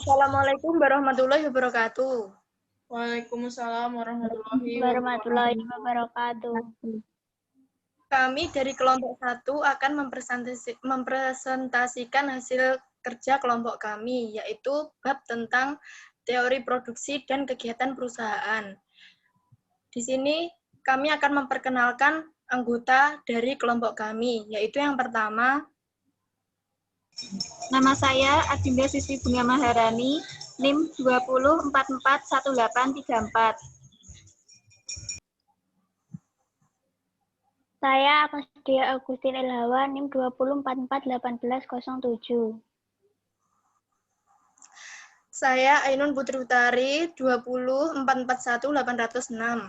Assalamualaikum warahmatullahi wabarakatuh. Waalaikumsalam warahmatullahi Warahmatullahi wabarakatuh. wabarakatuh. Kami dari kelompok 1 akan mempresentasikan hasil kerja kelompok kami, yaitu bab tentang teori produksi dan kegiatan perusahaan. Di sini kami akan memperkenalkan anggota dari kelompok kami, yaitu yang pertama. Nama saya Adinda Sisi Bunga Maharani, NIM 20441834. Saya Agustia Agustin Ilhawa, NIM 20441807. Saya Ainun Putri Utari, 2044186.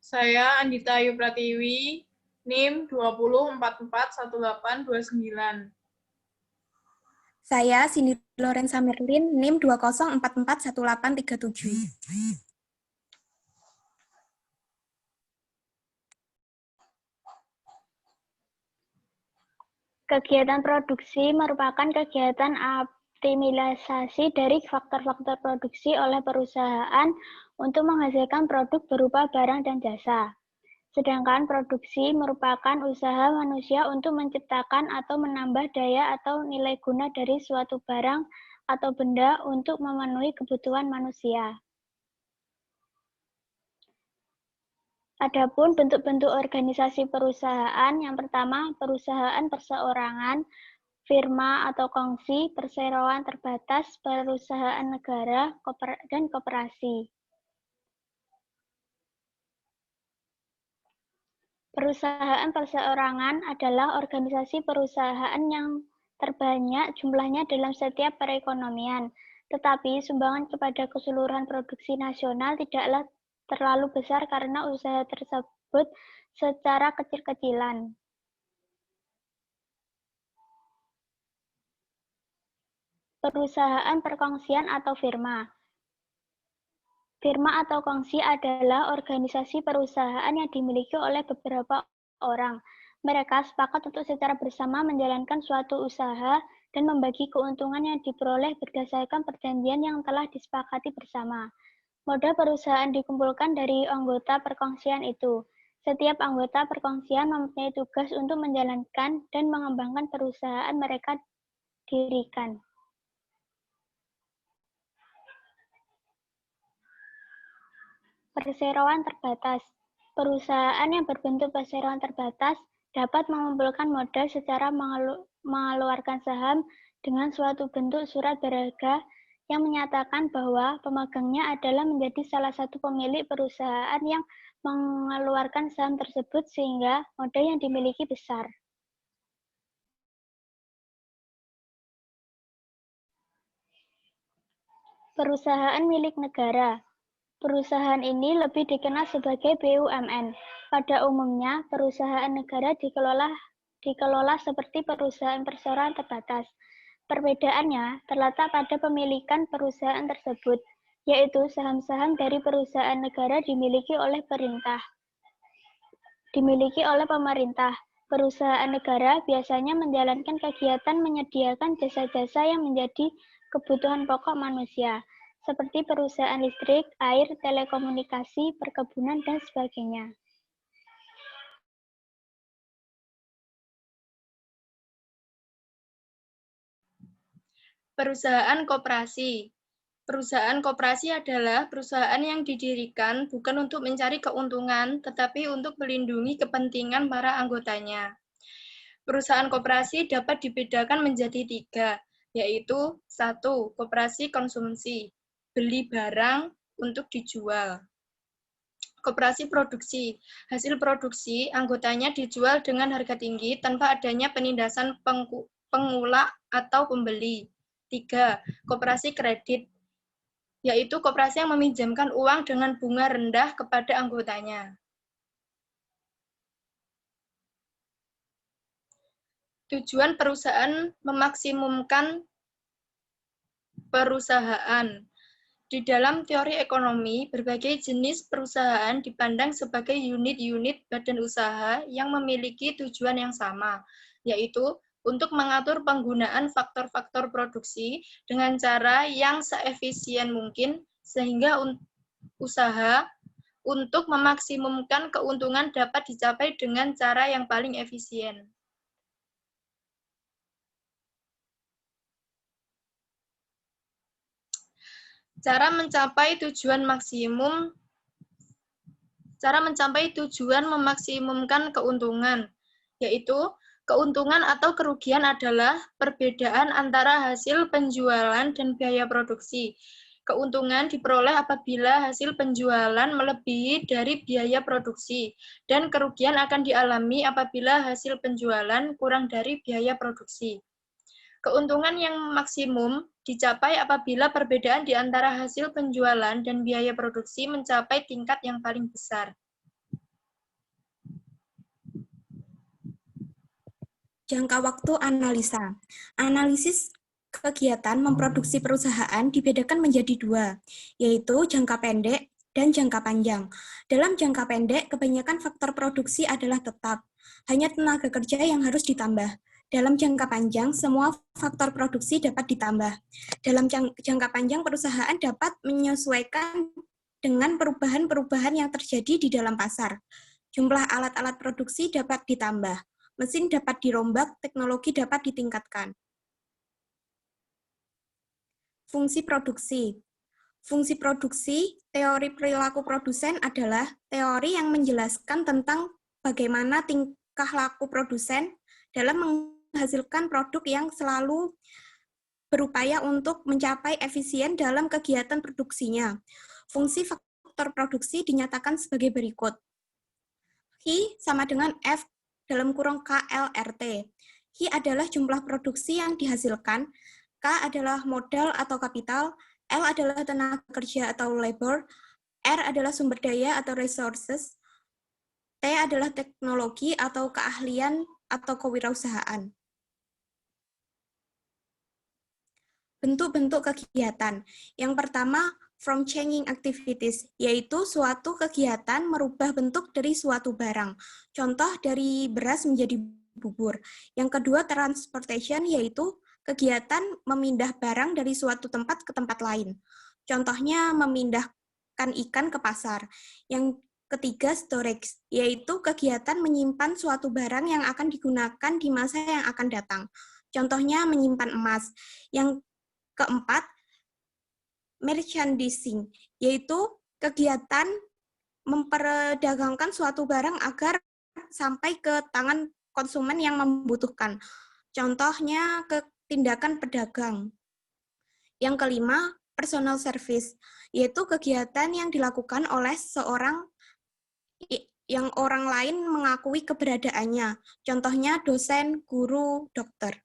Saya Andita Ayu Pratiwi, NIM 20441829. Saya Cindy Lorenza Merlin, NIM 20441837. Kegiatan produksi merupakan kegiatan optimalisasi dari faktor-faktor produksi oleh perusahaan untuk menghasilkan produk berupa barang dan jasa. Sedangkan produksi merupakan usaha manusia untuk menciptakan atau menambah daya atau nilai guna dari suatu barang atau benda untuk memenuhi kebutuhan manusia. Adapun bentuk-bentuk organisasi perusahaan, yang pertama perusahaan perseorangan, firma atau kongsi, perseroan terbatas, perusahaan negara, dan koperasi. Perusahaan perseorangan adalah organisasi perusahaan yang terbanyak jumlahnya dalam setiap perekonomian, tetapi sumbangan kepada keseluruhan produksi nasional tidaklah terlalu besar karena usaha tersebut secara kecil-kecilan. Perusahaan perkongsian atau firma. Firma atau kongsi adalah organisasi perusahaan yang dimiliki oleh beberapa orang. Mereka sepakat untuk secara bersama menjalankan suatu usaha dan membagi keuntungan yang diperoleh berdasarkan perjanjian yang telah disepakati bersama. Modal perusahaan dikumpulkan dari anggota perkongsian itu. Setiap anggota perkongsian mempunyai tugas untuk menjalankan dan mengembangkan perusahaan mereka dirikan. Perseroan terbatas. Perusahaan yang berbentuk perseroan terbatas dapat mengumpulkan modal secara mengeluarkan saham dengan suatu bentuk surat berharga yang menyatakan bahwa pemegangnya adalah menjadi salah satu pemilik perusahaan yang mengeluarkan saham tersebut sehingga modal yang dimiliki besar. Perusahaan milik negara. Perusahaan ini lebih dikenal sebagai BUMN. Pada umumnya, perusahaan negara dikelola seperti perusahaan perseroan terbatas. Perbedaannya terletak pada pemilikan perusahaan tersebut, yaitu saham-saham dari perusahaan negara dimiliki oleh pemerintah. Perusahaan negara biasanya menjalankan kegiatan menyediakan jasa-jasa yang menjadi kebutuhan pokok manusia, seperti perusahaan listrik, air, telekomunikasi, perkebunan, dan sebagainya. Perusahaan koperasi. Perusahaan koperasi adalah perusahaan yang didirikan bukan untuk mencari keuntungan, tetapi untuk melindungi kepentingan para anggotanya. Perusahaan koperasi dapat dibedakan menjadi 3, yaitu 1. Koperasi konsumsi, beli barang untuk dijual. Koperasi produksi, hasil produksi anggotanya dijual dengan harga tinggi tanpa adanya penindasan pengulak atau pembeli. 3. Koperasi kredit, yaitu koperasi yang meminjamkan uang dengan bunga rendah kepada anggotanya. Tujuan perusahaan memaksimumkan perusahaan. Di dalam teori ekonomi, berbagai jenis perusahaan dipandang sebagai unit-unit badan usaha yang memiliki tujuan yang sama, yaitu untuk mengatur penggunaan faktor-faktor produksi dengan cara yang seefisien mungkin sehingga usaha untuk memaksimumkan keuntungan dapat dicapai dengan cara yang paling efisien. Cara mencapai tujuan memaksimumkan keuntungan, yaitu keuntungan atau kerugian adalah perbedaan antara hasil penjualan dan biaya produksi. Keuntungan diperoleh apabila hasil penjualan melebihi dari biaya produksi, dan kerugian akan dialami apabila hasil penjualan kurang dari biaya produksi. Keuntungan yang maksimum dicapai apabila perbedaan di antara hasil penjualan dan biaya produksi mencapai tingkat yang paling besar. Jangka waktu analisa. Analisis kegiatan memproduksi perusahaan dibedakan menjadi dua, yaitu jangka pendek dan jangka panjang. Dalam jangka pendek, kebanyakan faktor produksi adalah tetap, hanya tenaga kerja yang harus ditambah. Dalam jangka panjang, semua faktor produksi dapat ditambah. Dalam jangka panjang, perusahaan dapat menyesuaikan dengan perubahan-perubahan yang terjadi di dalam pasar. Jumlah alat-alat produksi dapat ditambah, mesin dapat dirombak, teknologi dapat ditingkatkan. Fungsi produksi. Fungsi produksi, teori perilaku produsen adalah teori yang menjelaskan tentang bagaimana tingkah laku produsen dalam menghasilkan produk yang selalu berupaya untuk mencapai efisien dalam kegiatan produksinya. Fungsi faktor produksi dinyatakan sebagai berikut. I sama dengan F dalam kurung KLRT. I adalah jumlah produksi yang dihasilkan, K adalah modal atau kapital, L adalah tenaga kerja atau labor, R adalah sumber daya atau resources, T adalah teknologi atau keahlian atau kewirausahaan. Bentuk-bentuk kegiatan. Yang pertama, from changing activities, yaitu suatu kegiatan merubah bentuk dari suatu barang. Contoh dari beras menjadi bubur. Yang kedua, transportation, yaitu kegiatan memindah barang dari suatu tempat ke tempat lain. Contohnya memindahkan ikan ke pasar. Yang ketiga, storage, yaitu kegiatan menyimpan suatu barang yang akan digunakan di masa yang akan datang. Contohnya menyimpan emas. Yang keempat, merchandising, yaitu kegiatan memperdagangkan suatu barang agar sampai ke tangan konsumen yang membutuhkan. Contohnya tindakan pedagang. Yang kelima, personal service, yaitu kegiatan yang dilakukan oleh seorang yang orang lain mengakui keberadaannya. Contohnya dosen, guru, dokter.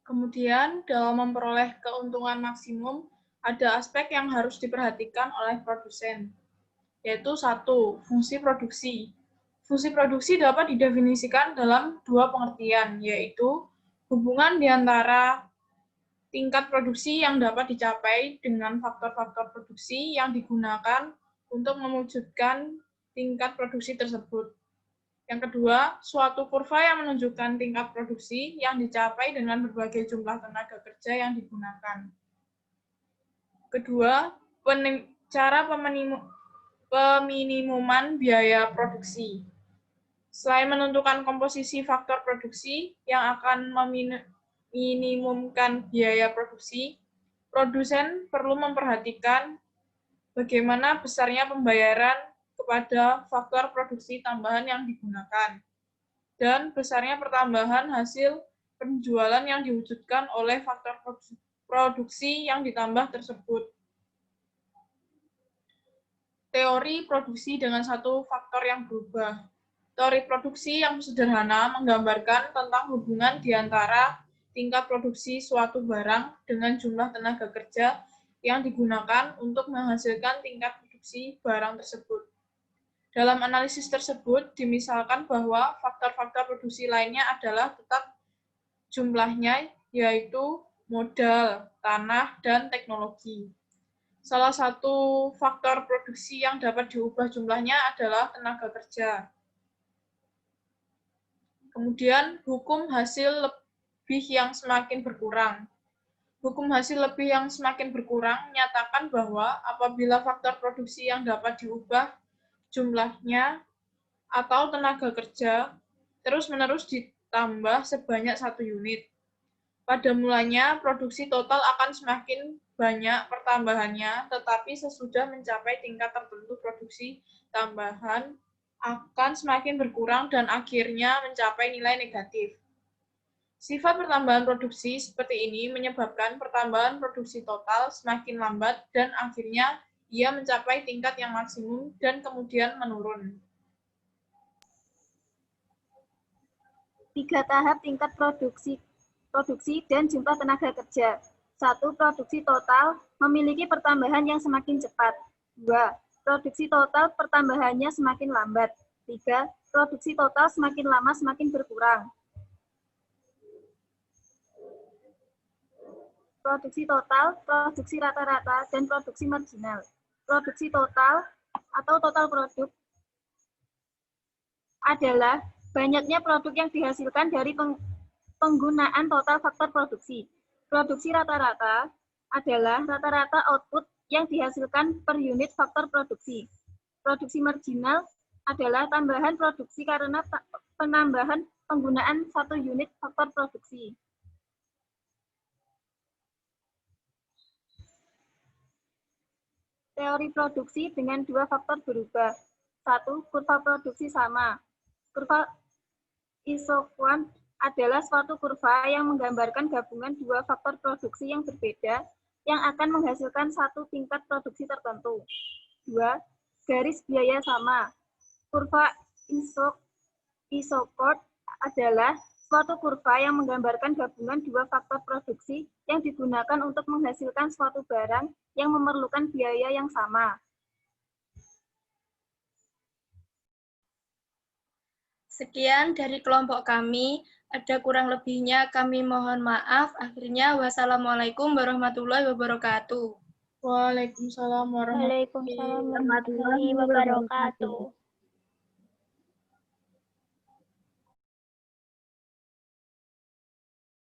Kemudian, dalam memperoleh keuntungan maksimum, ada aspek yang harus diperhatikan oleh produsen, yaitu 1. Fungsi produksi. Fungsi produksi dapat didefinisikan dalam dua pengertian, yaitu hubungan di antara tingkat produksi yang dapat dicapai dengan faktor-faktor produksi yang digunakan untuk mewujudkan tingkat produksi tersebut. Yang kedua, suatu kurva yang menunjukkan tingkat produksi yang dicapai dengan berbagai jumlah tenaga kerja yang digunakan. Kedua, cara peminimuman biaya produksi. Selain menentukan komposisi faktor produksi yang akan meminimumkan biaya produksi, produsen perlu memperhatikan bagaimana besarnya pembayaran kepada faktor produksi tambahan yang digunakan, dan besarnya pertambahan hasil penjualan yang diwujudkan oleh faktor produksi yang ditambah tersebut. Teori produksi dengan satu faktor yang berubah. Teori produksi yang sederhana menggambarkan tentang hubungan di antara tingkat produksi suatu barang dengan jumlah tenaga kerja yang digunakan untuk menghasilkan tingkat produksi barang tersebut. Dalam analisis tersebut, dimisalkan bahwa faktor-faktor produksi lainnya adalah tetap jumlahnya, yaitu modal, tanah, dan teknologi. Salah satu faktor produksi yang dapat diubah jumlahnya adalah tenaga kerja. Kemudian hukum hasil lebih yang semakin berkurang. Hukum hasil lebih yang semakin berkurang menyatakan bahwa apabila faktor produksi yang dapat diubah jumlahnya atau tenaga kerja terus-menerus ditambah sebanyak 1 unit. Pada mulanya, produksi total akan semakin banyak pertambahannya, tetapi sesudah mencapai tingkat tertentu produksi tambahan akan semakin berkurang dan akhirnya mencapai nilai negatif. Sifat pertambahan produksi seperti ini menyebabkan pertambahan produksi total semakin lambat dan akhirnya ia mencapai tingkat yang maksimum dan kemudian menurun. 3 tahap tingkat produksi dan jumlah tenaga kerja. 1. Produksi total memiliki pertambahan yang semakin cepat. 2. Produksi total pertambahannya semakin lambat. 3. Produksi total semakin lama semakin berkurang. Produksi total, produksi rata-rata, dan produksi marginal. Produksi total atau total produk adalah banyaknya produk yang dihasilkan dari penggunaan total faktor produksi. Produksi rata-rata adalah rata-rata output yang dihasilkan per unit faktor produksi. Produksi marginal adalah tambahan produksi karena penambahan penggunaan 1 unit faktor produksi. Teori produksi dengan 2 faktor berubah. 1. Kurva produksi sama. Kurva isoquant adalah suatu kurva yang menggambarkan gabungan 2 faktor produksi yang berbeda yang akan menghasilkan 1 tingkat produksi tertentu. 2. Garis biaya sama. Kurva isoquant adalah suatu kurva yang menggambarkan gabungan 2 faktor produksi yang digunakan untuk menghasilkan suatu barang yang memerlukan biaya yang sama. Sekian dari kelompok kami. Ada kurang lebihnya kami mohon maaf. Akhirnya, wassalamualaikum warahmatullahi wabarakatuh. Waalaikumsalam warahmatullahi Waalaikumsalam warahmatullahi wabarakatuh.